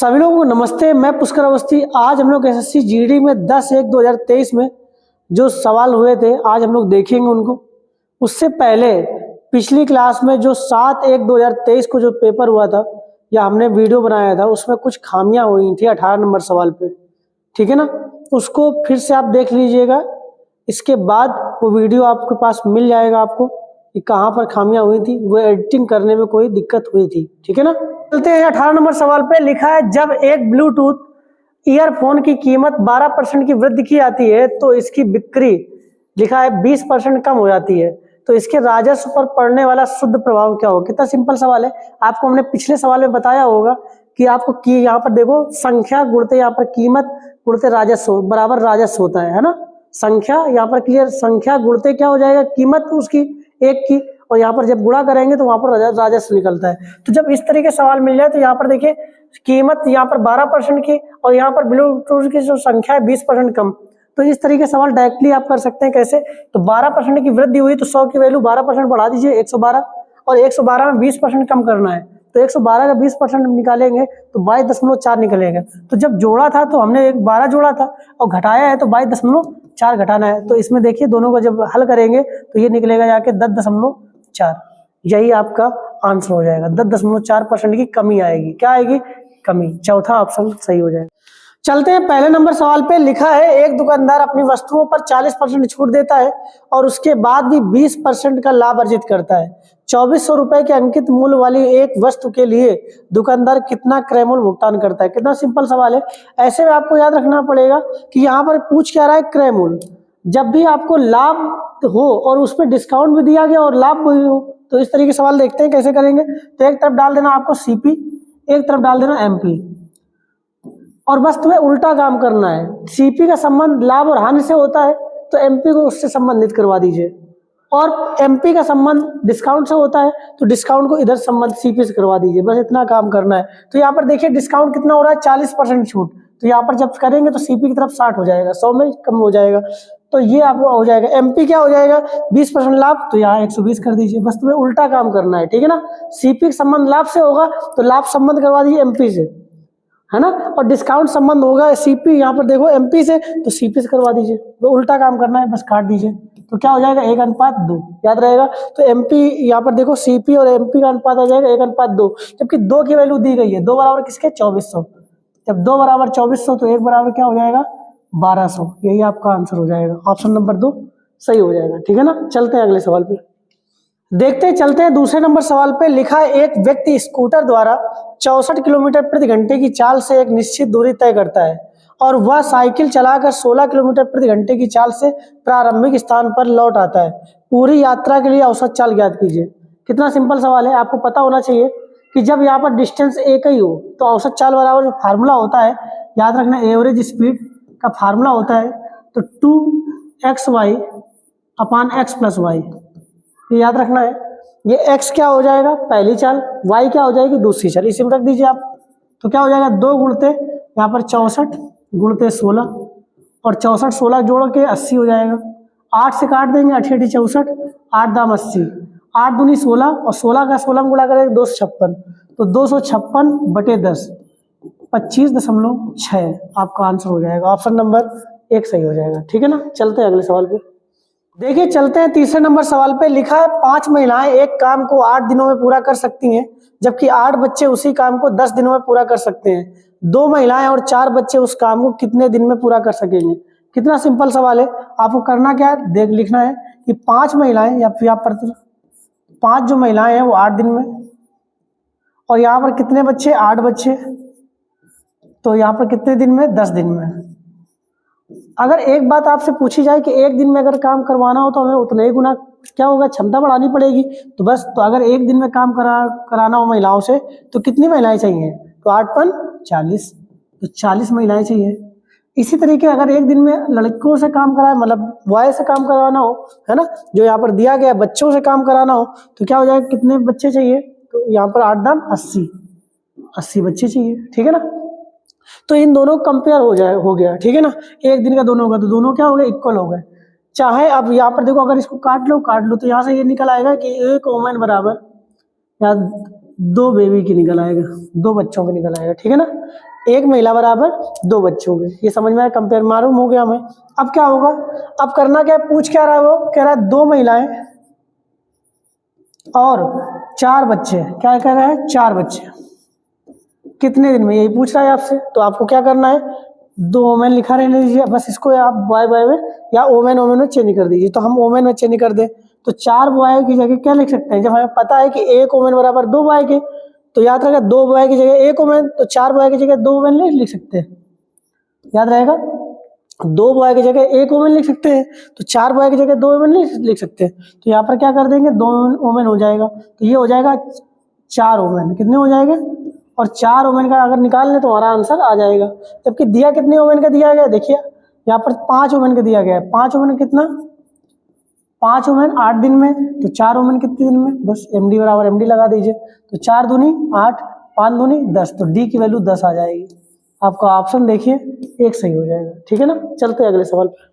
सभी लोगों को नमस्ते। मैं पुष्कर अवस्थी। आज हम लोग एसएससी जीडी में 10/1/2023 में जो सवाल हुए थे आज हम लोग देखेंगे उनको। उससे पहले पिछली क्लास में जो 7/1/2023 को जो पेपर हुआ था या हमने वीडियो बनाया था उसमें कुछ खामियां हुई थी 18 नंबर सवाल पे, ठीक है ना। उसको फिर से आप देख लीजिएगा। इसके बाद वो वीडियो आपके पास मिल जाएगा आपको कि कहाँ पर खामियां हुई थी, वो एडिटिंग करने में कोई दिक्कत हुई थी, ठीक है ना। चलते हैं 18 नंबर सवाल पे। लिखा है जब एक ब्लूटूथ ईयरफोन की कीमत 12% की वृद्धि की जाती है तो इसकी बिक्री लिखा है 20% कम हो जाती है, तो इसके राजस्व पर पड़ने वाला शुद्ध प्रभाव क्या होगा। कितना सिंपल सवाल है। आपको हमने पिछले सवाल में बताया होगा कि आपको की यहाँ पर देखो संख्या गुणते यहाँ पर कीमत गुणते राजस्व बराबर राजस्व होता है ना। संख्या यहाँ पर क्लियर, संख्या गुणते क्या हो जाएगा, कीमत उसकी एक की, और यहाँ पर जब गुणा करेंगे तो वहां पर राजस्व निकलता है। तो जब इस तरीके सवाल मिल जाए तो यहाँ पर देखिए कीमत यहाँ पर 12% की और यहाँ पर ब्लूटूथ की जो संख्या है 20% कम, तो इस तरीके सवाल डायरेक्टली आप कर सकते हैं। कैसे, तो 12% की वृद्धि हुई तो 100 की वैल्यू 12% बढ़ा दीजिए 112, और 112 में 20% कम करना है तो 112 का 20% निकालेंगे तो 22.4 निकलेगा। तो जब जोड़ा था तो हमने एक 12 जोड़ा था और घटाया है तो 22.4 घटाना है। तो इसमें देखिए दोनों को जब हल करेंगे तो ये निकलेगा जाके 10.4। यही आपका आंसर हो जाएगा। 10.4% की कमी आएगी। क्या आएगी, कमी। चौथा ऑप्शन सही हो जाएगा। चलते हैं पहले नंबर सवाल पे। लिखा है एक दुकानदार अपनी वस्तुओं पर 40% छूट देता है और उसके बाद भी 20% का लाभ अर्जित करता है। 2400 रुपए के अंकित मूल्य वाली एक वस्तु के लिए दुकानदार कितना क्रय मूल्य भुगतान करता है। कितना सिंपल सवाल है। ऐसे में आपको याद रखना पड़ेगा कि यहाँ पर पूछ क्या रहा है, क्रय मूल्य। जब भी आपको लाभ हो और उसमें डिस्काउंट भी दिया गया और लाभ भी हो तो इस तरीके सवाल देखते हैं कैसे करेंगे। तो एक तरफ डाल देना आपको सीपी, एक तरफ डाल देना एमपी, और बस तुम्हें उल्टा काम करना है। सीपी का संबंध लाभ और हानि से होता है तो एमपी को उससे संबंधित करवा दीजिए, और एमपी का संबंध डिस्काउंट से होता है तो डिस्काउंट को इधर संबंध सीपी से करवा दीजिए। बस इतना काम करना है। तो यहाँ पर देखिए डिस्काउंट कितना हो रहा है, 40% छूट, तो यहाँ पर जब करेंगे तो सीपी की तरफ 60 हो जाएगा, 100 में कम हो जाएगा, तो ये आपको हो जाएगा। एमपी क्या हो जाएगा, 20% लाभ, तो यहाँ 120 कर दीजिए। बस तुम्हें उल्टा काम करना है, ठीक है ना। सीपी का संबंध लाभ से होगा तो लाभ संबंध करवा दीजिए एमपी से, है ना, और डिस्काउंट संबंध होगा सीपी, यहाँ पर देखो एमपी से तो सीपी से करवा दीजिए। तो उल्टा काम करना है, बस काट दीजिए। तो क्या हो जाएगा, 1:2, याद रहेगा। तो एमपी यहाँ पर देखो सीपी और एमपी का अनुपात आ जाएगा 1:2, जबकि 2 की वैल्यू दी गई है। 2 बराबर किसके, 2400। जब 2 बराबर 2400 तो 1 बराबर क्या हो जाएगा, 1200। यही आपका आंसर हो जाएगा। ऑप्शन नंबर 2 सही हो जाएगा, ठीक है ना। चलते हैं अगले सवाल पे। देखते चलते हैं दूसरे नंबर सवाल पे। लिखा है एक व्यक्ति स्कूटर द्वारा 64 किलोमीटर प्रति घंटे की चाल से एक निश्चित दूरी तय करता है और वह साइकिल चलाकर 16 किलोमीटर प्रति घंटे की चाल से प्रारंभिक स्थान पर लौट आता है। पूरी यात्रा के लिए औसत चाल ज्ञात कीजिए। कितना सिंपल सवाल है। आपको पता होना चाहिए कि जब यहाँ पर डिस्टेंस एक ही हो तो औसत चाल बराबर जो फार्मूला होता है, याद रखना, एवरेज स्पीड का फार्मूला होता है तो 2xy अपान x प्लस वाई, ये याद रखना है। ये x क्या हो जाएगा, पहली चाल, y क्या हो जाएगी, दूसरी चाल। इसी में रख दीजिए आप। तो क्या हो जाएगा, 2 गुणते यहाँ पर 64 गुणते 16, और 64 16 जोड़ के 80 हो जाएगा। 8 से काट देंगे, 8 8 64, 8 दाम 80, 8 दूनी 16, और 16 का 16 में गुणा करेंगे 256, तो 256/10 25.6 आपका आंसर हो जाएगा। ऑप्शन नंबर 1 सही हो जाएगा, ठीक है ना। चलते हैं अगले सवाल पे। देखिए चलते हैं तीसरे नंबर सवाल पे। लिखा है 5 महिलाएं एक काम को 8 दिनों में पूरा कर सकती हैं, जबकि 8 बच्चे उसी काम को 10 दिनों में पूरा कर सकते हैं। 2 महिलाएं और 4 बच्चे उस काम को कितने दिन में पूरा कर सकेंगे। कितना सिंपल सवाल है। आपको करना क्या है, देख लिखना है कि 5 महिलाएं या फिर आप 5 जो महिलाएं हैं वो 8 दिन में, और यहाँ पर कितने बच्चे, 8 बच्चे, तो यहाँ पर कितने दिन में, 10 दिन में। अगर एक बात आपसे पूछी जाए कि एक दिन में अगर काम करवाना हो तो हमें उतना ही गुना क्या होगा, क्षमता बढ़ानी पड़ेगी। तो बस, तो अगर एक दिन में काम कराना हो महिलाओं से तो कितनी महिलाएं चाहिए, तो 8 पन 40, तो 40 महिलाएं चाहिए। इसी तरीके अगर एक दिन में लड़कों से काम कराए, मतलब बॉय से काम कराना हो, है ना, जो यहाँ पर दिया गया बच्चों से काम कराना हो तो क्या हो जाएगा, कितने बच्चे चाहिए, तो यहाँ पर 8 दाम 80 बच्चे चाहिए, ठीक है ना। तो इन दोनों कंपेयर हो गया, ठीक है ना। एक दिन का दोनों होगा तो दोनों क्या हो गए, इक्वल हो गए। चाहे अब यहाँ पर देखो, अगर इसको काट लो तो यहाँ से ये निकल आएगा कि एक वोमेन बराबर या 2 बेबी की निकल आएगा, 2 बच्चों की निकल आएगा, ठीक है ना। एक महिला बराबर 2 बच्चे हो गए। ये समझ में आया, कंपेयर मालूम हो गया हमें। अब क्या होगा, अब करना क्या है, पूछ क्या रहा है, वो कह रहा है 2 महिलाएं और 4 बच्चे। क्या कह रहा है, 4 बच्चे कितने दिन में, यही पूछ रहा है आपसे। तो आपको क्या करना है, 2 ओमेन लिखा रहने दीजिए, बस इसको आप बॉय बॉय में या ओमेन ओमेन में चेंज कर दीजिए। तो हम ओमेन में चेंज कर दें तो 4 बॉय की जगह क्या लिख सकते हैं, जब हमें पता है कि 1 ओमेन बराबर 2 बॉय के, तो याद रखेगा 2 बॉय की जगह 1 ओमेन, तो 4 बॉय की जगह 2 ओमेन लिख सकते हैं। याद रहेगा, 2 बॉय की जगह 1 ओमेन लिख सकते हैं, तो 4 बॉय की जगह 2 ओमेन लिख सकते हैं। तो यहाँ पर क्या कर देंगे, 2 ओमेन हो जाएगा। तो ये हो जाएगा 4 ओमेन, कितने हो जाएंगे, और 4 ओमेन का अगर निकाल लें तो हमारा आंसर आ जाएगा। जबकि दिया कितने ओमेन का दिया गया है, देखिए यहाँ पर 5 ओमेन का दिया गया है। 5 ओमेन कितना, 5 ओमेन 8 दिन में, तो 4 ओमेन कितने दिन में, बस एमडी बराबर एमडी लगा दीजिए। तो 4 दूनी 8, 5 दूनी 10, तो डी की वैल्यू 10 आ जाएगी। आपका ऑप्शन देखिए एक सही हो जाएगा। ठीक है ना, चलते हैं अगले सवाल पे।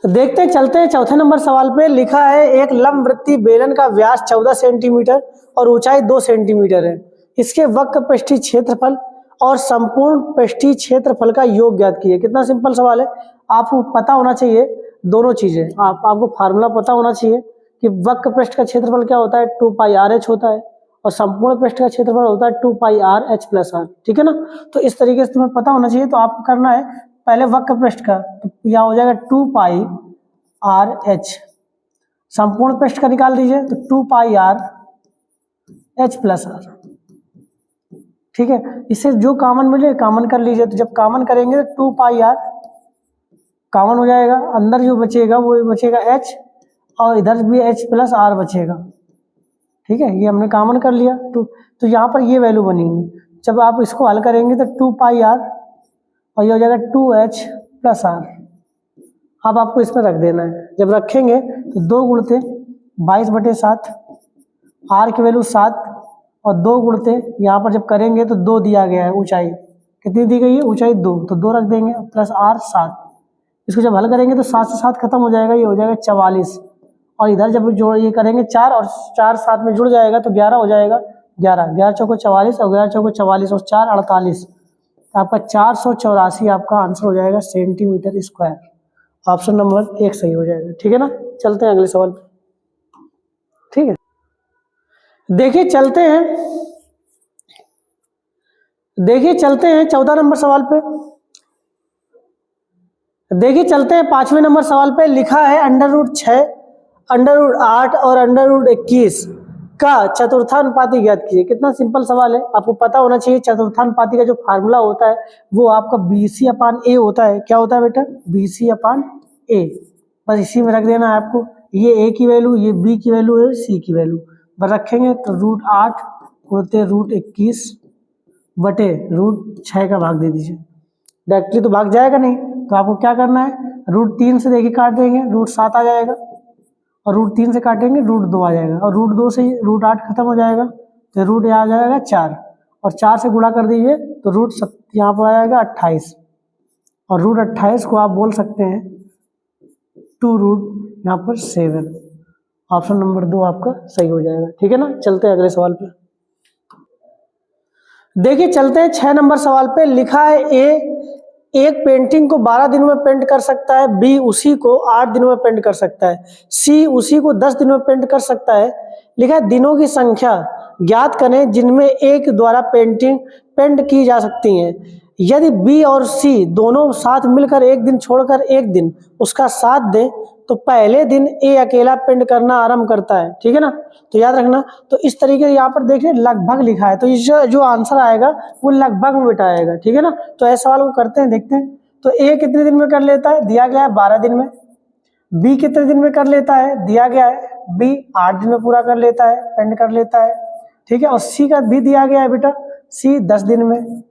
तो देखते हैं, चलते हैं चौथे नंबर सवाल पे। लिखा है एक लंबवृत्तीय बेलन का व्यास 14 सेंटीमीटर और ऊंचाई 2 सेंटीमीटर है। इसके वक्र पृष्ठीय क्षेत्रफल और संपूर्ण पृष्ठीय क्षेत्रफल का योग ज्ञात कीजिए। कितना सिंपल सवाल है, आपको पता होना चाहिए दोनों चीजें। आपको फार्मूला पता होना चाहिए कि वक्र पृष्ठ का क्षेत्रफल क्या होता है, 2 पाई आर एच होता है, और संपूर्ण पृष्ठ का क्षेत्रफल होता है 2 पाई आर एच प्लस आर। ठीक है ना, तो इस तरीके से तुम्हें पता होना चाहिए। तो आपको करना है पहले वक्र पृष्ठ का, तो यह हो जाएगा 2 पाई आर एच, संपूर्ण पृष्ठ का निकाल दीजिए तो 2 पाई आर एच प्लस आर। ठीक है, इससे जो कॉमन मिले कॉमन कर लीजिए। तो जब कॉमन करेंगे तो 2 पाई आर कॉमन हो जाएगा, अंदर जो बचेगा वो बचेगा एच, और इधर भी एच प्लस आर बचेगा। ठीक है, ये हमने कॉमन कर लिया। तो यहाँ पर ये वैल्यू बनेंगी। जब आप इसको हल करेंगे तो 2 पाई आर और ये हो जाएगा 2h प्लस आर। अब आपको इसमें रख देना है। जब रखेंगे तो 2 गुणते 22/7, आर की वैल्यू 7, और 2 गुणते यहाँ पर जब करेंगे तो 2 दिया गया है, ऊंचाई कितनी दी गई है, ऊंचाई 2, तो 2 रख देंगे प्लस आर 7। इसको जब हल करेंगे तो 7 से 7 खत्म हो जाएगा, ये हो जाएगा 44, और इधर जब जोड़ ये करेंगे 4 और 4 7 में जुड़ जाएगा तो 11 हो जाएगा। 11 चौको 44 और 11 चौको 44 और 4 48, आपका 484 आपका आंसर हो जाएगा सेंटीमीटर स्क्वायर। ऑप्शन नंबर 1 सही हो जाएगा। ठीक है ना, चलते हैं अगले सवाल पे। ठीक है, देखिए चलते हैं 14 नंबर सवाल पे। देखिए चलते हैं 5वें नंबर सवाल पे। लिखा है √6, √8 और √21 का चतुर्थानुपाती ज्ञात कीजिए। कितना सिंपल सवाल है, आपको पता होना चाहिए चतुर्थानुपाती का जो फार्मूला होता है वो आपका BC/A होता है। क्या होता है बेटा, BC/A। बस इसी में रख देना है आपको, ये A की वैल्यू, ये B की वैल्यू है, C की वैल्यू बस रखेंगे तो √8 होते √21 बटे √6 का भाग दे दीजिए। डायरेक्टली तो भाग जाएगा नहीं, तो आपको क्या करना है, √3 से देखिए काट देंगे, √7 आ जाएगा, और √3 से काटेंगे √2 आ जाएगा, और √2 से √8 खत्म हो जाएगा तो रूट आ जाएगा 4, और 4 से गुणा कर दीजिए तो √7 यहाँ पर आ जाएगा 28, और √28 को आप बोल सकते हैं 2 यहाँ पर 7। ऑप्शन नंबर 2 आपका सही हो जाएगा। ठीक है ना, चलते हैं अगले सवाल पे। देखिए चलते हैं 6 नंबर सवाल पे। लिखा है एक पेंटिंग को 12 दिनों में पेंट कर सकता है, बी उसी को 8 दिनों में पेंट कर सकता है, सी उसी को 10 दिनों में पेंट कर सकता है। लिखा है दिनों की संख्या ज्ञात करें जिनमें एक द्वारा पेंट की जा सकती है। यदि बी और सी दोनों साथ मिलकर एक दिन छोड़कर एक दिन उसका साथ दें तो पहले दिन ए अकेला पेंट करना आरंभ करता है। ठीक है ना, तो याद रखना। तो इस तरीके से यहाँ पर देखिए लगभग लिखा है, तो इस जो आंसर आएगा वो लगभग में बेटा आएगा। ठीक है ना, तो ऐसे सवाल को करते हैं, देखते हैं। तो ए कितने दिन में कर लेता है, दिया गया है 12 दिन में। बी कितने दिन में कर लेता है, दिया गया है बी 8 दिन में पूरा कर लेता है, पेंट कर लेता है। ठीक है, और सी का भी दिया गया है बेटा, सी 10 दिन में।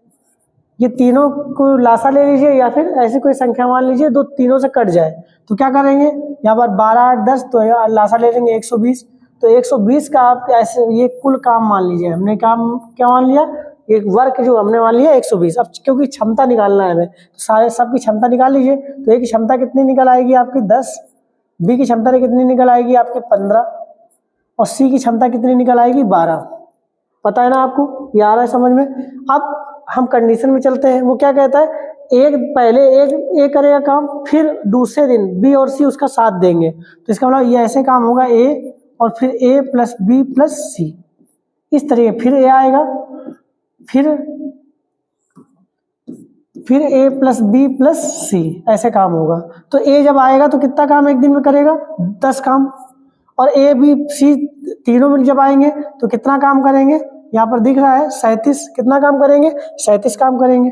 ये तीनों को लासा ले लीजिए या फिर ऐसी कोई संख्या मान लीजिए दो तीनों से कट जाए, तो क्या करेंगे, यहाँ पर 12 8 10, तो लासा ले लेंगे 120। तो 120 का आप ऐसे ये कुल काम मान लीजिए, हमने काम क्या मान लिया, एक वर्क जो हमने मान लिया 120। अब क्योंकि क्षमता निकालना है हमें, तो सारे सबकी क्षमता निकाल लीजिए। तो ए की क्षमता कितनी निकल आएगी आपकी 10, बी की क्षमता कितनी निकल आएगी आपके 15, और सी की क्षमता कितनी निकल आएगी 12। पता है ना आपको, ये आ रहा है समझ में। अब हम कंडीशन में चलते हैं। वो क्या कहता है, पहले ए करेगा काम, फिर दूसरे दिन बी और सी उसका साथ देंगे। तो इसका मतलब ये ऐसे काम होगा, ए और फिर ए प्लस बी प्लस सी, इस तरीके। फिर ए आएगा, फिर ए प्लस बी प्लस सी, ऐसे काम होगा। तो ए जब आएगा तो कितना काम एक दिन में करेगा, 10 काम। और ए बी सी तीनों मिल जब आएंगे तो कितना काम करेंगे, यहाँ पर दिख रहा है 37। कितना काम करेंगे, 37 काम करेंगे।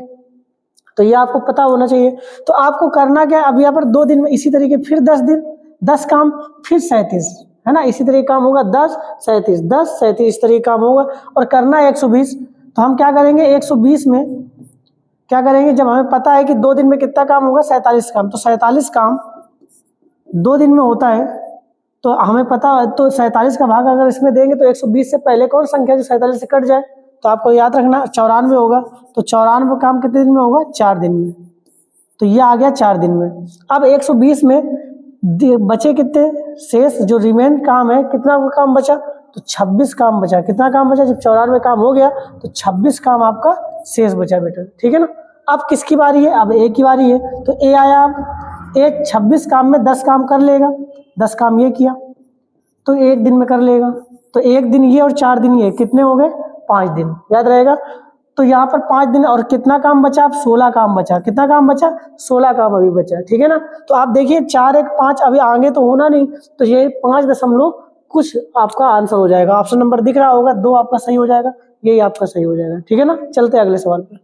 तो ये आपको पता होना चाहिए। तो आपको करना क्या है, अब यहाँ पर 2 दिन में इसी तरीके फिर 10 दिन 10 काम, फिर 37, है ना, इसी तरीके काम होगा, 10 37 10 37, इस तरीके काम होगा। और करना है 120। तो हम क्या करेंगे, 120 में क्या करेंगे, जब हमें पता है कि 2 दिन में कितना काम होगा, 47 काम, तो 47 काम 2 दिन में होता है, तो हमें पता है। तो 47 का भाग अगर इसमें देंगे तो 120 से पहले कौन संख्या जो 47 से कट जाए, तो आपको याद रखना 94 होगा। तो 94 काम कितने दिन में होगा, 4 दिन में। तो ये आ गया 4 दिन में। अब 120 में बचे कितने शेष, जो रिमेन काम है, कितना काम बचा, तो 26 काम बचा। कितना काम बचा, जब 94 काम हो गया तो 26 काम आपका शेष बचा बेटा, ठीक है ना। अब किसकी बारी है, अब ए की बारी है। तो ए आया, अब ए 26 काम में 10 काम कर लेगा, 10 काम ये किया तो 1 दिन में कर लेगा। तो 1 दिन ये और 4 दिन ये, कितने हो गए, 5 दिन, याद रहेगा। तो यहाँ पर 5 दिन और कितना काम बचा, अब 16 काम बचा। कितना काम बचा, 16 काम अभी बचा, ठीक है ना। तो आप देखिए 4 1 5, अभी आगे तो होना नहीं, तो ये 5 दशमलव कुछ आपका आंसर हो जाएगा। ऑप्शन नंबर दिख रहा होगा, 2 आपका सही हो जाएगा, यही आपका सही हो जाएगा, ठीक है ना। चलते हैं अगले सवाल पर।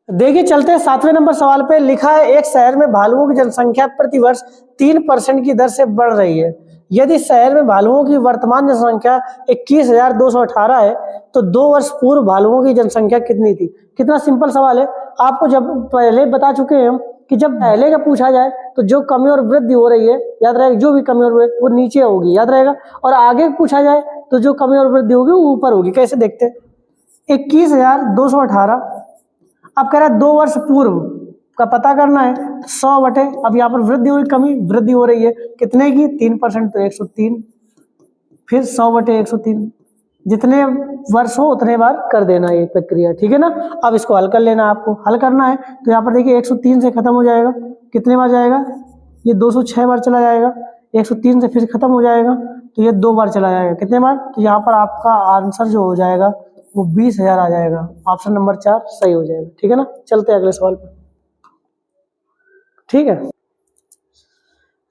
देखिए चलते हैं 7वें नंबर सवाल पे। लिखा है एक शहर में भालुओं की जनसंख्या प्रतिवर्ष 3% की दर से बढ़ रही है। यदि शहर में भालुओं की वर्तमान जनसंख्या 21,218 है तो 2 वर्ष पूर्व भालुओं की जनसंख्या कितनी थी। कितना सिंपल सवाल है। आपको जब पहले बता चुके हैं हम कि जब पहले का पूछा जाए तो जो कमी और वृद्धि हो रही है, याद रहेगा, जो भी कमी और वृद्धि वो नीचे होगी, याद रहेगा। और आगे पूछा जाए तो जो कमी और वृद्धि होगी वो ऊपर होगी। कैसे देखते हैं, 21,218, अब कह रहा है 2 वर्ष पूर्व का पता करना है, 100 बटे, अब यहाँ पर वृद्धि हुई कमी, वृद्धि हो रही है कितने की, 3%, तो 103, फिर 100 बटे 103, जितने वर्ष हो उतने बार कर देना ये प्रक्रिया, ठीक है ना। अब इसको हल कर लेना, आपको हल करना है। तो यहाँ पर देखिए 103 से खत्म हो जाएगा, कितने बार जाएगा, ये 206 बार चला जाएगा। 103 से फिर खत्म हो जाएगा तो ये 2 बार चला जाएगा, कितने बार, तो यहाँ पर आपका आंसर जो हो जाएगा वो 20,000 आ जाएगा। ऑप्शन नंबर 4 सही हो जाएगा, ठीक है ना। चलते हैं अगले सवाल पर, ठीक है।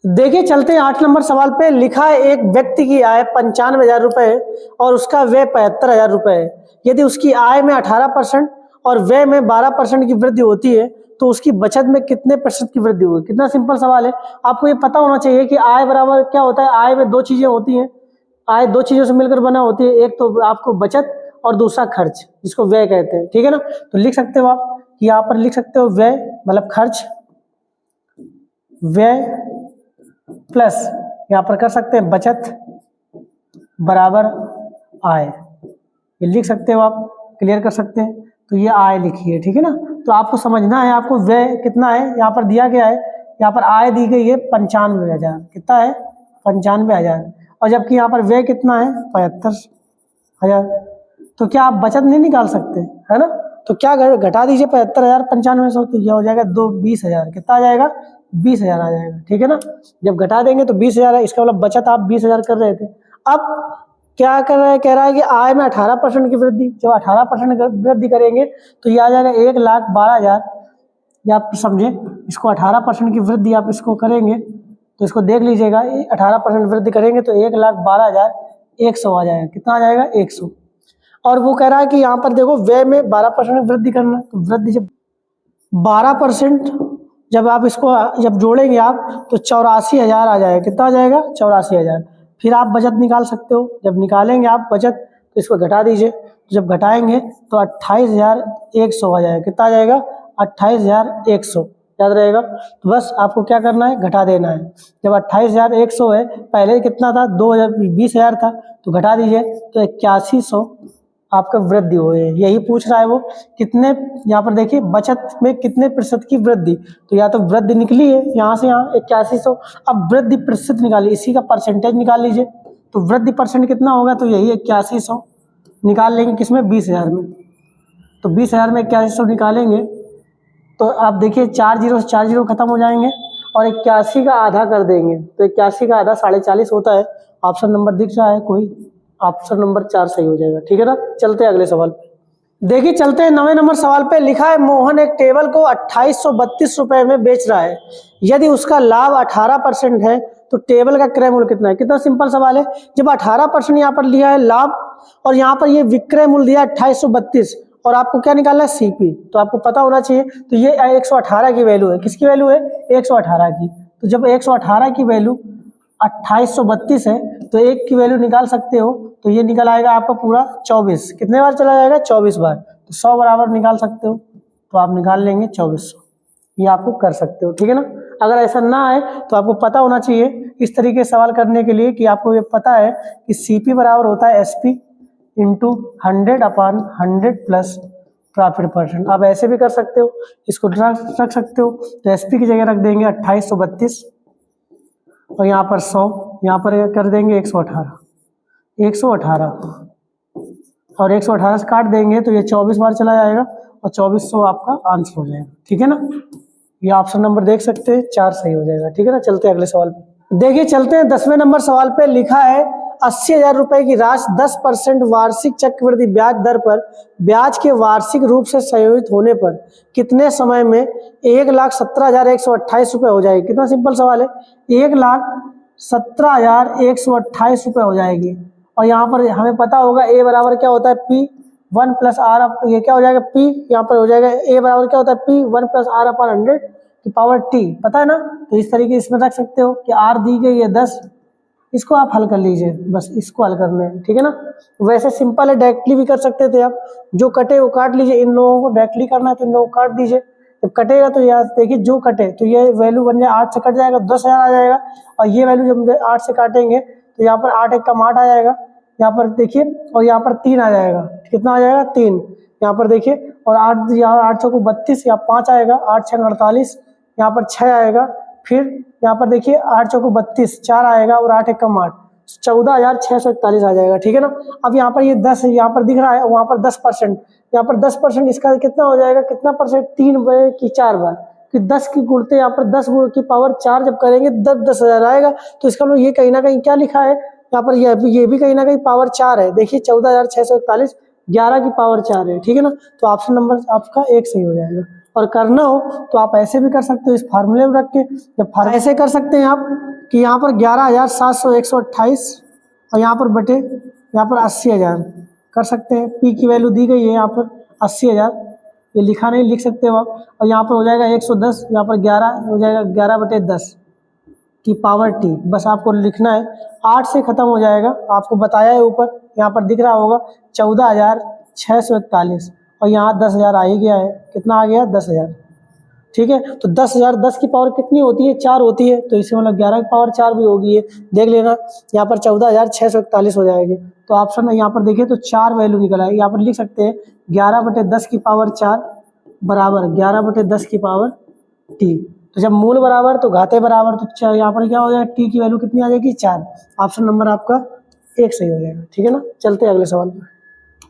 देखिए चलते हैं 8 नंबर सवाल पे। लिखा है एक व्यक्ति की आय 95,000 रुपए और उसका व्यय 75,000 रुपए है। यदि उसकी आय में 18% और व्यय में 12% की वृद्धि होती है तो उसकी बचत में कितने प्रतिशत की वृद्धि होगी। कितना सिंपल सवाल है। आपको ये पता होना चाहिए कि आय बराबर क्या होता है। आय में 2 चीजें होती हैं, आय 2 चीजों से मिलकर बना होती है, एक तो आपको बचत और दूसरा खर्च, जिसको व्यय कहते हैं, ठीक है ना। तो लिख सकते हो आप, यहाँ पर लिख सकते हो व्यय मतलब खर्च, व्यय प्लस यहाँ पर कर सकते हैं बचत बराबर आय, ये लिख सकते हो आप, क्लियर कर सकते हैं। तो ये आय लिखिए, ठीक है ना। तो आपको समझना है, आपको व्यय कितना है यहाँ पर दिया गया है, यहाँ पर आय दी गई है 95,000, कितना है 95,000, और जबकि यहाँ पर व्यय कितना है 75,000। तो क्या आप बचत नहीं निकाल सकते, है ना। तो क्या घटा दीजिए 75,000 95 से, तो यह हो जाएगा 20,000, कितना आ जाएगा 20,000 आ जाएगा, ठीक है ना। जब घटा देंगे तो 20,000 है, इसका मतलब बचत आप 20,000 कर रहे थे। अब क्या कर रहा है, कह रहा है कि आय में 18% की वृद्धि, जब 18% वृद्धि करेंगे तो ये आ जाएगा 1,12,000। या आप समझे, इसको 18% की वृद्धि आप इसको करेंगे तो इसको देख लीजिएगा, 18% वृद्धि करेंगे तो 1,12,100 आ जाएगा, कितना आ जाएगा 100। और वो कह रहा है कि यहाँ पर देखो व्यय में 12% वृद्धि करना, तो वृद्धि जब 12% जब आप इसको जब जोड़ेंगे आप तो 84,000 आ जाएगा, कितना आ जाएगा 84,000। फिर आप बचत निकाल सकते हो, जब निकालेंगे आप बचत तो इसको घटा दीजिए, जब घटाएंगे तो 28,100 आ जाएगा, कितना आ जाएगा 28,100, याद रहेगा। तो बस आपको क्या करना है, घटा देना है। जब 28,100 है, पहले कितना था 20,000 था, तो घटा दीजिए तो 8100 आपका वृद्धि हो है, यही पूछ रहा है वो कितने। यहाँ पर देखिए बचत में कितने प्रतिशत की वृद्धि, तो या तो वृद्धि निकली है यहाँ से यहाँ 8100, अब वृद्धि प्रतिशत निकालिए, इसी का परसेंटेज निकाल लीजिए। तो वृद्धि परसेंट कितना होगा, तो यही 8100 निकाल लेंगे किसमें 20,000 में, तो 20,000 में 8100 निकालेंगे तो आप देखिए 4 जीरो खत्म हो जाएंगे और 81 का आधा कर देंगे तो 81 का आधा 40.5 होता है। ऑप्शन नंबर दिख रहा है कोई, ऑप्शन नंबर 4 सही हो जाएगा। ठीक है ना, चलते हैं अगले सवाल पे। देखिए चलते हैं 9वें नंबर सवाल पे। लिखा है मोहन एक टेबल को 2832 रुपए में बेच रहा है, यदि उसका लाभ 18% है तो टेबल का क्रय मूल्य कितना है। कितना सिंपल सवाल है। जब 18% यहाँ पर लिया है लाभ और यहाँ पर ये विक्रय मूल्य दिया 2832 और आपको क्या निकालना है सीपी, तो आपको पता होना चाहिए। तो ये 118 की वैल्यू है। किसकी वैल्यू है? 118 की। तो जब 118 की वैल्यू 2832 है तो एक की वैल्यू निकाल सकते हो, तो ये निकल आएगा आपका पूरा 24। कितने बार चला जाएगा? 24 बार। तो 100 बराबर निकाल सकते हो, तो आप निकाल लेंगे 2400। ये आपको कर सकते हो। ठीक है ना। अगर ऐसा ना आए तो आपको पता होना चाहिए इस तरीके से सवाल करने के लिए कि आपको ये पता है कि सीपी बराबर होता है SP into 100/100 plus profit percent. आप ऐसे भी कर सकते हो, इसको रख सकते हो। तो एसपी की जगह रख देंगे 2832 और यहाँ पर 100, यहाँ पर कर देंगे 118 और 118 से काट देंगे तो ये 24 बार चला जाएगा और 2400 आपका आंसर हो जाएगा। ठीक है ना। ये ऑप्शन नंबर देख सकते हैं 4 सही हो जाएगा। ठीक है ना। चलते हैं अगले सवाल पे। देखिए चलते हैं 10वें नंबर सवाल पे। लिखा है 80,000 रुपए की राशि 10% वार्षिक चक्रवृद्धि ब्याज दर पर ब्याज के वार्षिक रूप से संयोजित होने पर कितने समय में 1,17,128 रुपए हो जाएगी। कितना सिंपल सवाल है। 1,17,128 रुपए हो जाएगी और यहाँ पर हमें पता होगा ए बराबर क्या होता है P 1 प्लस आर। ये क्या हो जाएगा P, यहाँ पर हो जाएगा ए बराबर क्या होता है P 1 प्लस आर अपॉन 100 की पावर T। पता है ना। तो इस तरीके इसमें रख सकते हो कि आर दी गई है 10, इसको आप हल कर लीजिए, बस इसको हल करना है। ठीक है ना। वैसे सिंपल है, डायरेक्टली भी कर सकते थे आप। जो कटे वो काट लीजिए, इन लोगों को डायरेक्टली करना है तो इन लोगों को काट दीजिए। जब कटेगा तो यार देखिए जो कटे तो ये वैल्यू बन जाए 8 से कट जाएगा 10,000 आ जाएगा और ये वैल्यू जब 8 से काटेंगे तो यहाँ पर 8 एक कम 8 आ जाएगा, यहाँ पर देखिए, और यहाँ पर 3 आ जाएगा। कितना आ जाएगा? 3। यहाँ पर देखिए और 8 यहाँ 8 चौको 32, यहाँ 5 आएगा, 8 6 48, यहाँ पर 6 आएगा, फिर यहाँ पर देखिए 8 चौको 32, 4 आएगा और 8 एक कम 8, 14,641 आ जाएगा। ठीक है ना। अब यहाँ पर ये 10 यहाँ पर दिख रहा है, वहाँ पर 10%, यहाँ पर 10% इसका कितना हो जाएगा? कितना परसेंट? 3 बार की 4 बार कि 10 की गुणते यहाँ पर 10 की पावर 4 जब करेंगे 10,000 आएगा। तो इसका मतलब ये कहीं ना कहीं क्या लिखा है यहाँ पर, ये भी कहीं ना कहीं पावर 4 है। देखिए 14,641 11 की पावर 4 है। ठीक है ना। तो ऑप्शन नंबर आपका 1 सही हो जाएगा। और करना हो तो आप ऐसे भी कर सकते हो, इस फार्मूले में रख के। जब ऐसे कर सकते हैं आप कि यहाँ पर 11,728 और यहाँ पर बटे यहाँ पर 80,000 कर सकते हैं। पी की वैल्यू दी गई है यहाँ पर 80,000, ये लिखा नहीं, लिख सकते हो आप। और यहाँ पर हो जाएगा 110, यहाँ पर 11 हो जाएगा 11/10 की पावर टी। बस आपको लिखना है, 8 से खत्म हो जाएगा। आपको बताया है ऊपर, यहाँ पर दिख रहा होगा 14,641 और यहाँ 10,000 आ ही गया है। कितना आ गया? 10,000। ठीक है। तो 10,000 10 की पावर कितनी होती है? 4 होती है। तो इसे मतलब 11 की पावर 4 भी होगी, ये देख लेना। यहाँ पर 14,641 हो जाएगी। तो ऑप्शन में यहाँ पर देखिए तो 4 वैल्यू निकल आएगी। यहाँ पर लिख सकते हैं 11/10 की पावर 4 बराबर 11/10 की पावर टी। तो जब मूल बराबर तो घाते बराबर, तो यहाँ पर क्या हो जाएगा? टी की वैल्यू कितनी आ जाएगी? 4। ऑप्शन नंबर आपका 1 सही हो जाएगा। ठीक है ना। चलते हैं अगले सवाल पर।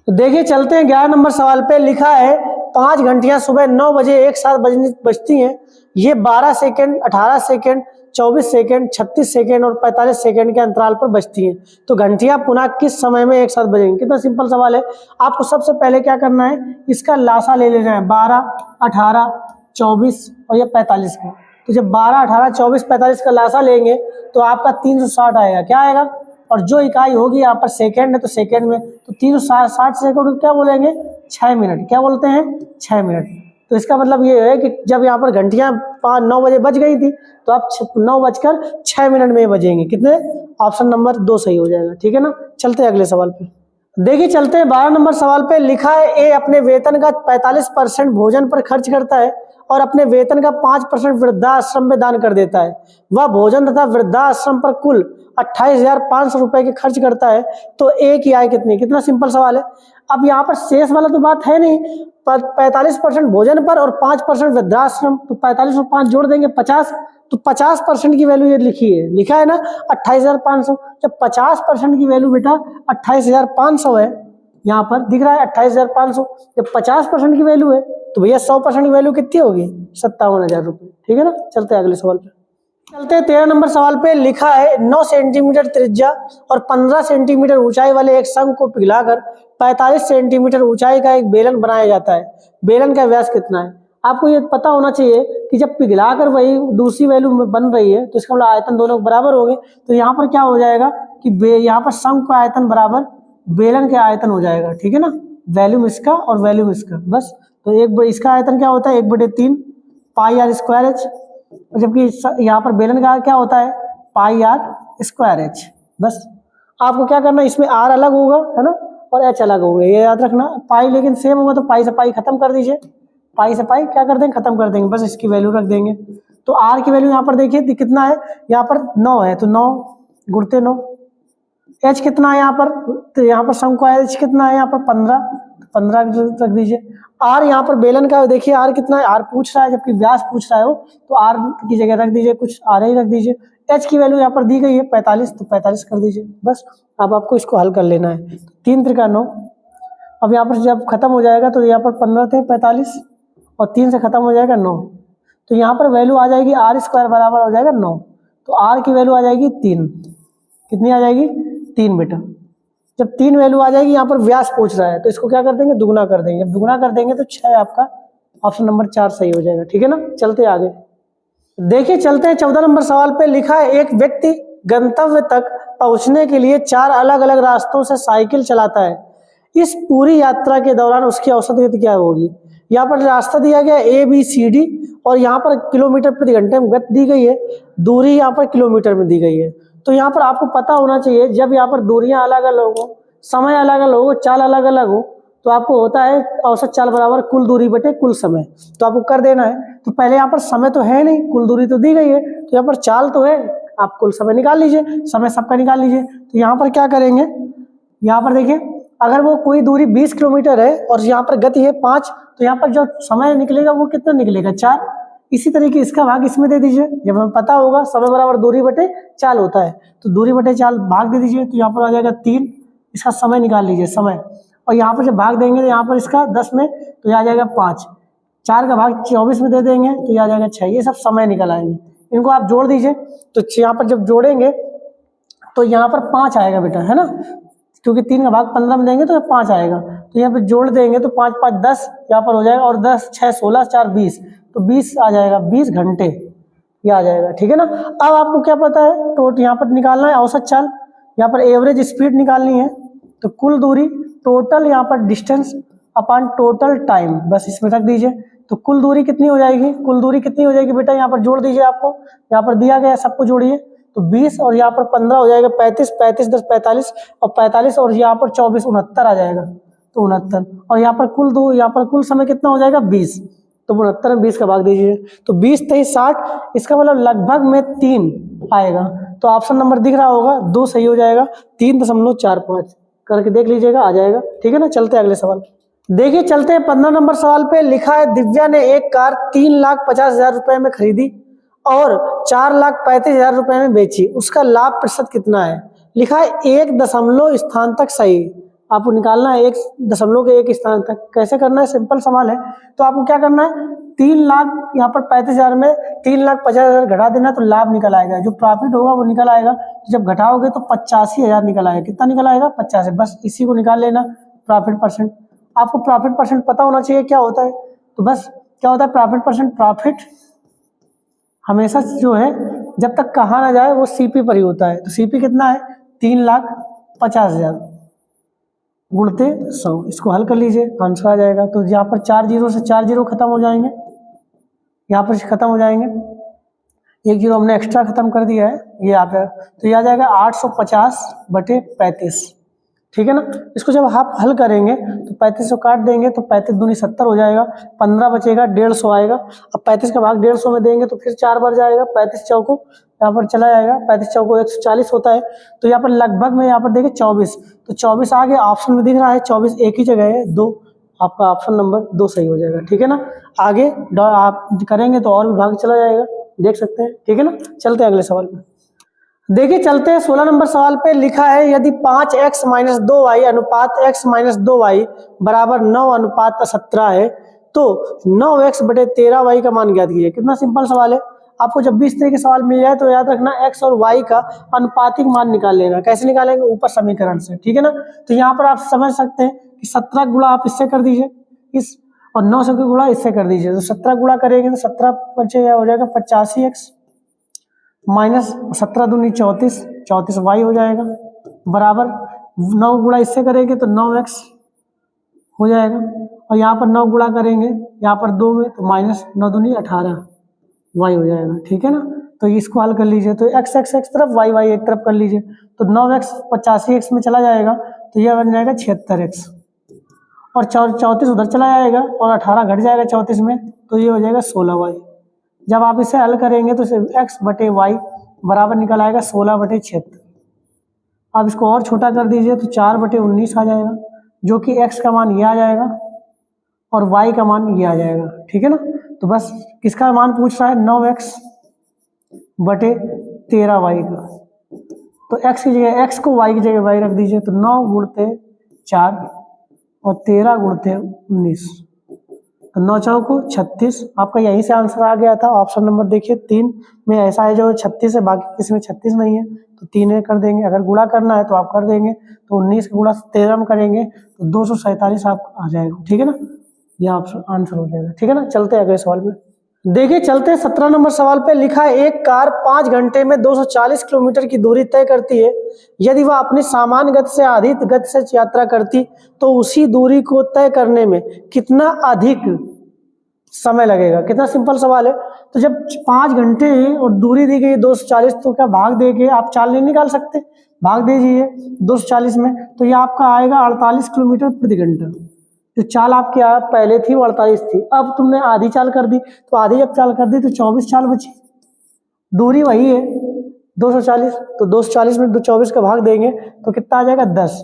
तो देखिए चलते हैं 11 नंबर सवाल पे। लिखा है 5 घंटियां सुबह 9 बजे एक साथ बजती हैं। ये 12 सेकेंड, 18 सेकेंड, 24 सेकेंड, 36 सेकेंड और 45 सेकेंड के अंतराल पर बजती हैं। तो घंटियां पुनः किस समय में एक साथ बजेंगी। कितना सिंपल सवाल है। आपको सबसे पहले क्या करना है, इसका लासा ले लेना है 12, 18, 24 और ये 45 का। तो जब 12, 18, 24, 45 का लासा लेंगे तो आपका 360 आएगा। क्या आएगा? और जो इकाई होगी यहाँ पर सेकेंड है तो सेकेंड में, तो 360 सेकेंड को क्या बोलेंगे? 6 मिनट। क्या बोलते हैं? 6 मिनट। तो इसका मतलब ये है कि जब यहाँ पर घंटियां 9 बजे बज गई थी तो आप 9:06 में बजेंगे। कितने? ऑप्शन नंबर 2 सही हो जाएगा। ठीक है ना। चलते हैं अगले सवाल पे। देखिए चलते हैं 12 नंबर सवाल पे। लिखा है ए अपने वेतन का 45% भोजन पर खर्च करता है और अपने वेतन का 5% वृद्धाश्रम में दान कर देता है। वह भोजन तथा वृद्धाश्रम पर कुल 28,500 रुपए के खर्च करता है। तो ए की आय कितनी? कितना सिंपल सवाल है। अब यहाँ पर शेष वाला तो बात है नहीं, 45% भोजन पर और 5% वृद्धाश्रम, तो 45 और 5 जोड़ देंगे 50, तो 50% की वैल्यू ये लिखा है ना 28,500। जब 50% की वैल्यू बेटा 28,500 है यहाँ पर दिख रहा है 28,500। जब 50% की वैल्यू है तो भैया 100% की वैल्यू कितनी होगी? 57,000 रुपये। ठीक है ना, चलते हैं अगले सवाल पे। चलते हैं 13 नंबर सवाल पे। लिखा है 9 सेंटीमीटर त्रिज्या और 15 सेंटीमीटर ऊंचाई वाले एक शंख को पिघलाकर 45 सेंटीमीटर ऊंचाई का एक बेलन बनाया जाता है। बेलन का व्यास कितना है? आपको ये पता होना चाहिए कि जब पिघलाकर वही दूसरी वैल्यू में बन रही है तो इसका मतलब आयतन दोनों बराबर होंगे। तो यहाँ पर क्या हो जाएगा कि यहाँ पर शंख का आयतन बराबर बेलन के आयतन हो जाएगा। ठीक है ना, वैल्यूम इसका और वैल्यूम इसका, बस। तो एक इसका आयतन क्या होता है? 1/3 पाई आर स्क्वायर एच, जबकि यहाँ पर बेलन का क्या होता है? पाई आर स्क्वायर एच। बस आपको क्या करना है, इसमें आर अलग होगा है ना और एच अलग होगा, ये याद रखना। पाई लेकिन सेम होगा तो पाई से पाई खत्म कर दीजिए, पाई से पाई क्या कर देंगे? खत्म कर देंगे, बस इसकी वैल्यू रख देंगे। तो आर की वैल्यू यहाँ पर देखिए कितना है, यहाँ पर 9 है तो 9 गुणते 9। एच कितना है यहाँ पर? तो यहाँ पर शंख का एच कितना है? यहाँ पर 15 रख दीजिए। आर यहाँ पर बेलन का देखिए आर कितना है? आर पूछ रहा है, जबकि व्यास पूछ रहा है वो, तो आर की जगह रख दीजिए कुछ आर ही रख दीजिए। एच की वैल्यू यहाँ पर दी गई है 45, तो 45 कर दीजिए, बस। अब आपको इसको हल कर लेना है। 3 त्रिका 9। अब यहाँ पर जब खत्म हो जाएगा तो यहाँ पर 15 थे 45 और 3 से खत्म हो जाएगा 9, तो यहाँ पर वैल्यू आ जाएगी आर स्क्वायर बराबर हो जाएगा 9। तो आर की वैल्यू आ जाएगी 3। कितनी आ जाएगी? 3 बेटा। जब 3 वैल्यू आ जाएगी, यहाँ पर व्यास पूछ रहा है तो इसको क्या कर देंगे? दुगुना कर देंगे। जब दुगुना कर देंगे तो 6 आपका ऑप्शन नंबर 4 सही हो जाएगा। ठीक है ना, चलते आगे। देखिए चलते हैं 14 नंबर सवाल पे। लिखा है एक व्यक्ति गंतव्य तक पहुंचने के लिए 4 अलग अलग रास्तों से साइकिल चलाता है। इस पूरी यात्रा के दौरान उसकी औसत गति क्या होगी? यहाँ पर रास्ता दिया गया ABCD और यहाँ पर किलोमीटर प्रति घंटे में गति दी गई है, दूरी यहाँ पर किलोमीटर में दी गई है। तो यहाँ पर आपको पता होना चाहिए जब यहाँ पर दूरियां अलग अलग हो, समय अलग अलग हो, चाल अलग अलग हो, तो आपको होता है औसत चाल बराबर कुल दूरी बटे कुल समय। तो आपको कर देना है। तो पहले यहाँ पर समय तो है नहीं, कुल दूरी तो दी गई है, तो यहाँ पर चाल तो है, आप कुल समय निकाल लीजिए, समय सबका निकाल लीजिए। तो यहाँ पर क्या करेंगे, यहाँ पर देखिए अगर वो कोई दूरी 20 किलोमीटर है और यहाँ पर गति है 5, तो यहाँ पर जो समय निकलेगा वो कितना निकलेगा? 4। इसी तरीके इसका भाग इसमें दे दीजिए। जब हमें पता होगा समय बराबर दूरी बटे चाल होता है, तो दूरी बटे चाल भाग दे दीजिए, तो यहाँ पर आ जाएगा 3। इसका समय निकाल लीजिए, समय, और यहाँ पर जब भाग देंगे तो यहाँ पर इसका 10 में तो आ जाएगा 5। 4 का भाग 24 में दे देंगे तो यह आ जाएगा 6। ये सब समय निकल आएंगे, इनको आप जोड़ दीजिए। तो यहाँ पर जब जोड़ेंगे तो यहाँ पर 5 आएगा बेटा, है ना, क्योंकि 3 का भाग 15 में देंगे तो 5 आएगा। तो यहाँ पे जोड़ देंगे तो 5 5 10 यहाँ पर हो जाएगा, और 10 6 16 4 20, तो 20 आ जाएगा, 20 घंटे ये आ जाएगा। ठीक है ना। अब आपको क्या पता है, तो यहाँ पर निकालना है औसत चाल, यहाँ पर एवरेज स्पीड निकालनी है, तो कुल दूरी टोटल यहाँ पर डिस्टेंस अपॉन टोटल टाइम, बस इसमें रख दीजिए। तो कुल दूरी कितनी हो जाएगी? कुल दूरी कितनी हो जाएगी बेटा? यहाँ पर जोड़ दीजिए, आपको यहाँ पर दिया गया सबको जोड़िए, तो 20 और यहाँ पर 15 हो जाएगा 35, 35 10 45 और 45 और यहाँ पर 24 69 आ जाएगा, तो 69। और यहाँ पर यहाँ पर कुल समय कितना हो जाएगा? 20, तो 69 में 20 का भाग दीजिए, तो 20 23 60, इसका मतलब लगभग में 3 आएगा। तो ऑप्शन नंबर दिख रहा होगा 2 सही हो जाएगा, 3.45 करके देख लीजिएगा, आ जाएगा। ठीक है ना, चलते हैं अगले सवाल। देखिए चलते हैं 15 नंबर सवाल पे। लिखा है दिव्या ने एक कार 3,50,000 रुपए में खरीदी और 4,35,000 रुपए में बेची, उसका लाभ प्रतिशत कितना है? लिखा है 1 दशमलव स्थान तक सही। आपको निकालना है 1 दशमलव के 1 स्थान तक। कैसे करना है? सिंपल सवाल है। तो आपको क्या करना है, 3 लाख यहाँ पर 35,000 में 3,50,000 घटा देना, तो लाभ निकल आएगा, जो प्रॉफिट होगा वो निकल आएगा। तो जब घटाओगे तो 85,000 निकल आएगा। कितना निकल आएगा? 85। बस इसी को निकाल लेना, प्रॉफिट परसेंट। आपको प्रॉफिट परसेंट पता होना चाहिए क्या होता है। तो बस क्या होता है प्रॉफिट परसेंट? प्रॉफिट हमेशा जो है जब तक कहा ना जाए वो सीपी पर ही होता है। तो सीपी कितना है? 3,50,000 गुणते 100। इसको हल कर लीजिए, आंसर आ जाएगा। तो यहाँ पर 4 जीरो से 4 जीरो खत्म हो जाएंगे, यहाँ पर खत्म हो जाएंगे, 1 जीरो हमने एक्स्ट्रा खत्म कर दिया है, ये आप, तो ये आ जाएगा 850/35। ठीक है ना। इसको जब आप हल करेंगे तो 35 को काट देंगे तो 35 दूनी 70 हो जाएगा, 15 बचेगा, 150 आएगा। अब 35 का भाग 150 में देंगे तो फिर 4 बार जाएगा, 35 चौको यहाँ पर चला जाएगा, 35 चौको 140 होता है। तो यहाँ पर लगभग में यहाँ पर देखिए 24, तो 24 आ गया, ऑप्शन में दिख रहा है 24 एक ही जगह है 2, आपका ऑप्शन नंबर 2 सही हो जाएगा। ठीक है ना। आगे आप करेंगे तो और भी भाग चला जाएगा, देख सकते हैं। ठीक है ना, चलते हैं अगले सवाल में। देखिए चलते हैं 16 नंबर सवाल पे। लिखा है यदि 5x माइनस 2y अनुपात x माइनस 2y बराबर 9 अनुपात 17 है तो 9x बटे 13y का मान ज्ञात कीजिए। कितना सिंपल सवाल है। आपको जब भी इस तरह के सवाल मिल जाए तो याद रखना x और y का अनुपातिक मान निकाल लेना। कैसे निकालेंगे, ऊपर समीकरण से, ठीक है ना। तो यहाँ पर आप समझ सकते हैं कि 17 गुणा आप इससे कर दीजिए इस, और 9 से गुणा इससे कर दीजिए। तो 17 गुणा करेंगे तो 17 बचे हो जाएगा 85x माइनस 17 दूनी 34, 34 वाई हो जाएगा बराबर 9 गुणा इससे करेंगे तो 9x हो जाएगा, और यहाँ पर 9 गुणा करेंगे यहाँ पर 2 में तो माइनस 9 दूनी 18 वाई हो जाएगा, ठीक है ना। तो इसको हल कर लीजिए तो x x एक तरफ y y एक तरफ कर लीजिए तो 9x 85x में चला जाएगा तो यह बन जाएगा 76x, और 34 उधर चला जाएगा और 18 घट जाएगा 34 में तो ये हो जाएगा 16y। जब आप इसे हल करेंगे तो x बटे वाई बराबर निकल आएगा 16 बटे 76। आप इसको और छोटा कर दीजिए तो 4 बटे 19 आ जाएगा, जो कि x का मान ये आ जाएगा और y का मान ये आ जाएगा, ठीक है ना। तो बस किसका मान पूछ रहा है, 9x बटे 13y का। तो x की जगह x को y की जगह y रख दीजिए तो 9 गुणते 4 और 13 गुणते 19 तो 9 चौको 36। आपका यहीं से आंसर आ गया था। ऑप्शन नंबर देखिए 3 में ऐसा है जो 36 है, बाकी किसी में 36 नहीं है तो 3 कर देंगे। अगर गुणा करना है तो आप कर देंगे तो 19 गुणा 13 में करेंगे तो 247 आपका आ जाएगा, ठीक है ना। यह ऑप्शन आंसर हो जाएगा, ठीक है ना। चलते हैं अगले सवाल में। देखिए चलते हैं 17 नंबर सवाल पे। लिखा है एक कार 5 घंटे में 240 किलोमीटर की दूरी तय करती है। यदि वह अपनी सामान्य गति से अधिक गति से यात्रा करती तो उसी दूरी को तय करने में कितना अधिक समय लगेगा। कितना सिंपल सवाल है। तो जब 5 घंटे हैं और दूरी दी गई 240 तो क्या भाग दे के आप चाल नहीं निकाल सकते, भाग दीजिए 240 में तो ये आपका आएगा 48 किलोमीटर प्रति घंटा। जो चाल आपके यहाँ पहले थी वो 48 थी, अब तुमने आधी चाल कर दी तो आधी जब चाल कर दी तो 24 चाल बची। दूरी वही है 240, तो 240 में 24 का भाग देंगे तो कितना आ जाएगा 10।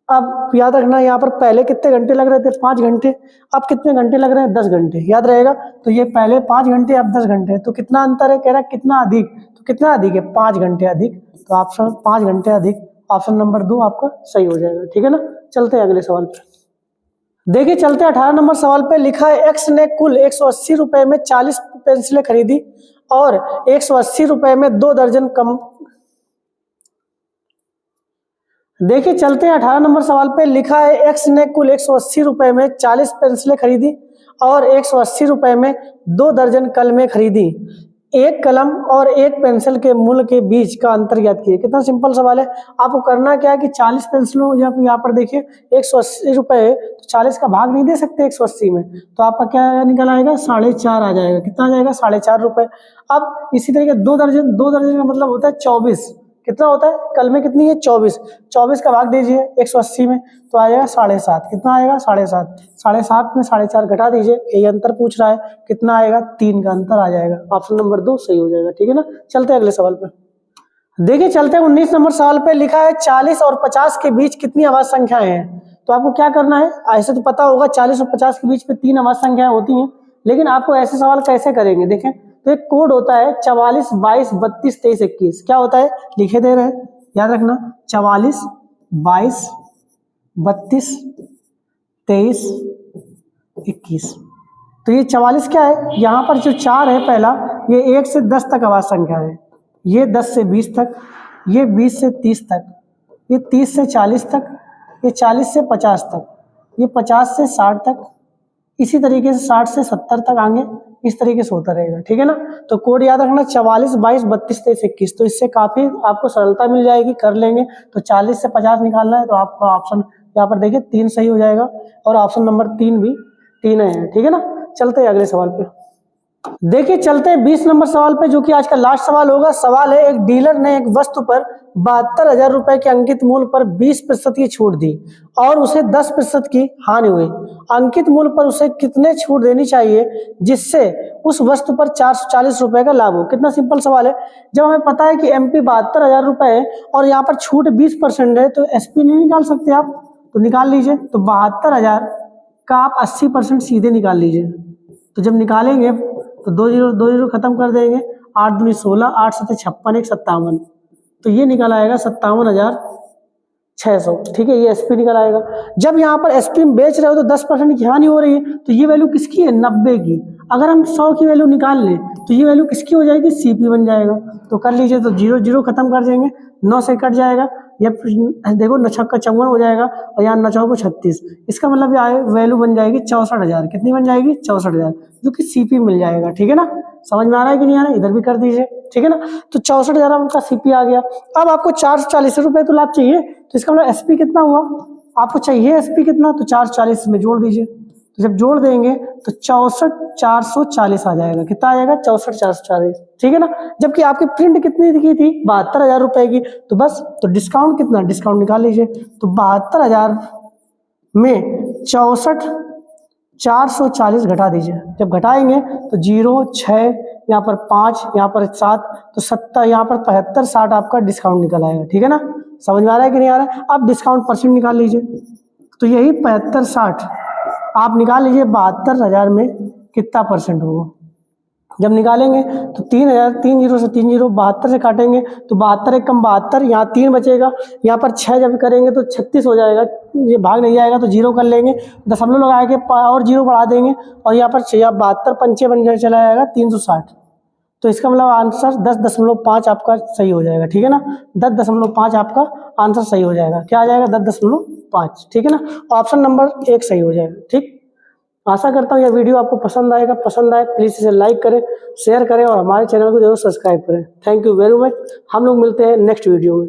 अब याद रखना यहाँ पर पहले कितने घंटे लग रहे थे 5 घंटे, अब कितने घंटे लग रहे हैं 10 घंटे, याद रहेगा। तो ये पहले 5 घंटे अब 10 घंटे, तो कितना अंतर है, कह रहा है कितना अधिक, तो कितना अधिक है 5 घंटे अधिक, तो ऑप्शन 5 घंटे अधिक, ऑप्शन नंबर 2 आपका सही हो जाएगा, ठीक है ना। चलते हैं अगले सवाल पे। देखिए चलते 18 नंबर सवाल पे। लिखा है एक्स ने कुल 180 रुपए में 40 पेंसिलें खरीदी और 180 रुपए में 2 दर्जन कम। देखिए चलते हैं 18 नंबर सवाल पे। लिखा है एक्स ने कुल 180 रुपए में 40 पेंसिलें खरीदी और 180 रुपए में 2 दर्जन कलमें खरीदी। एक कलम और एक पेंसिल के मूल्य के बीच का अंतर ज्ञात कीजिए। कितना सिंपल सवाल है। आपको करना क्या है कि 40 पेंसिलों यहाँ पर देखिए 180 रुपए, तो 40 का भाग नहीं दे सकते 180 में, तो आपका क्या निकल आएगा 4.5 आ जाएगा। कितना आ जाएगा 4.5 रुपए। अब इसी तरीके 2 दर्जन का मतलब होता है 24। कितना होता है, कल में कितनी है 24, 24 का भाग दीजिए 180 में तो आ जाएगा 7.5। कितना आएगा 7.5, 7.5 में 4.5 घटा दीजिए, यही अंतर पूछ रहा है, कितना आएगा 3 का अंतर आ जाएगा, ऑप्शन नंबर 2 सही हो जाएगा, ठीक है ना। चलते हैं अगले सवाल पे। देखिए चलते हैं 19 नंबर सवाल पे। लिखा है 40 और 50 के बीच कितनी अभाज्य संख्याएं हैं। तो आपको क्या करना है, ऐसे तो पता होगा 40 और 50 के बीच में 3 अभाज्य संख्याएं होती हैं, लेकिन आपको ऐसे सवाल कैसे करेंगे, देखें तो एक कोड होता है 44 22 32 23 21। क्या होता है, लिखे दे रहे हैं, याद रखना 44 22 32 23 21। तो ये 44 क्या है, यहाँ पर जो 4 है पहला, ये 1 से 10 तक अभाज्य संख्या है, ये 10 से 20 तक, ये 20 से 30 तक, ये 30 से 40 तक, ये 40 से 50 तक, ये 50 से 60 तक, इसी तरीके से 60 से 70 तक आगे इस तरीके से होता रहेगा, ठीक है ना। तो कोड याद रखना 44 22 32 23 21। तो इससे काफी आपको सरलता मिल जाएगी, कर लेंगे। तो 40 से 50 निकालना है तो आपका ऑप्शन यहाँ पर देखिए 3 सही हो जाएगा और ऑप्शन नंबर 3 भी 3 है, ठीक है ना। चलते हैं अगले सवाल पे। देखिए चलते हैं 20 नंबर सवाल पे, जो कि आज का लास्ट सवाल होगा। सवाल है एक डीलर ने एक वस्तु पर 72,000 रुपए के अंकित मूल्य पर 20% की छूट दी और उसे 10% की हानि हुई। अंकित मूल्य पर उसे कितने छूट देनी चाहिए जिससे उस वस्तु पर 440 रुपए का लाभ हो। कितना सिंपल सवाल है। जब हमें पता है कि एमपी 72,000 रुपए है और यहाँ पर छूट 20% है तो एसपी नहीं निकाल सकते आप, तो निकाल लीजिए। तो 72,000 का आप 80% सीधे निकाल लीजिए। तो जब निकालेंगे तो 2 जीरो खत्म कर देंगे 8 दूनी 16, 8 सत्ते 56, 1 57, तो ये निकल आएगा 57,600। ठीक है, ये एसपी निकल आएगा। जब यहाँ पर एसपी में बेच रहे हो तो 10% की हानि हो रही है, तो ये वैल्यू किसकी है, 90 की। अगर हम 100 की वैल्यू निकाल लें तो ये वैल्यू किसकी हो जाएगी, सीपी बन जाएगा। तो कर लीजिए, तो 0 0 खत्म कर देंगे, 9 से कट जाएगा, या देखो 9 छक्का 54 हो जाएगा, और यहाँ 9 चौको 36, इसका मतलब ये वैल्यू बन जाएगी 64,000। कितनी बन जाएगी, 64,000, जो कि सीपी मिल जाएगा। ठीक है ना, समझ में आ रहा है कि नहीं आ रहा है, इधर भी कर दीजिए। ठीक है ना, तो 64,000 आपका सीपी आ गया। अब आपको 440 रुपये तो लाभ चाहिए, तो इसका मतलब एसपी कितना हुआ, आपको चाहिए एसपी कितना, तो 440 में जोड़ दीजिए। तो जब जोड़ देंगे तो 64,440 आ जाएगा। कितना आ जाएगा, 64,440। ठीक है ना, जबकि आपकी प्रिंट कितनी की थी, 72,000 रुपए की। तो बस, तो डिस्काउंट कितना, डिस्काउंट निकाल लीजिए। तो 72,000 में 64,440 घटा दीजिए। जब घटाएंगे तो 0 6, यहाँ पर 5, यहाँ पर 7, तो 70, यहाँ पर 75 60 आपका डिस्काउंट निकल आएगा। ठीक है ना, समझ में आ रहा है कि नहीं आ रहा है। अब डिस्काउंट परसेंट निकाल लीजिए, तो यही 75 60 आप निकाल लीजिए, 72,000 में कितना परसेंट होगा। जब निकालेंगे तो 3,000, 3 0 से 3 0, 72 से काटेंगे तो 72 एक कम 72, यहाँ 3 बचेगा, यहाँ पर 6 जब करेंगे तो 36 हो जाएगा। ये भाग नहीं जाएगा तो 0 कर लेंगे, दशमलव लगा के और 0 बढ़ा देंगे, और यहाँ पर 72 पंचे बन जाए, चला जाएगा 360। तो इसका मतलब आंसर 10.5 आपका सही हो जाएगा। ठीक है ना, 10.5 आपका आंसर सही हो जाएगा। क्या आ जाएगा, 10.5। ठीक है ना, ऑप्शन नंबर 1 सही हो जाएगा। ठीक, आशा करता हूँ यह वीडियो आपको पसंद आएगा। पसंद आए प्लीज़ इसे लाइक करें, शेयर करें, और हमारे चैनल को जरूर सब्सक्राइब करें। Thank you very much. हम लोग मिलते हैं नेक्स्ट वीडियो में।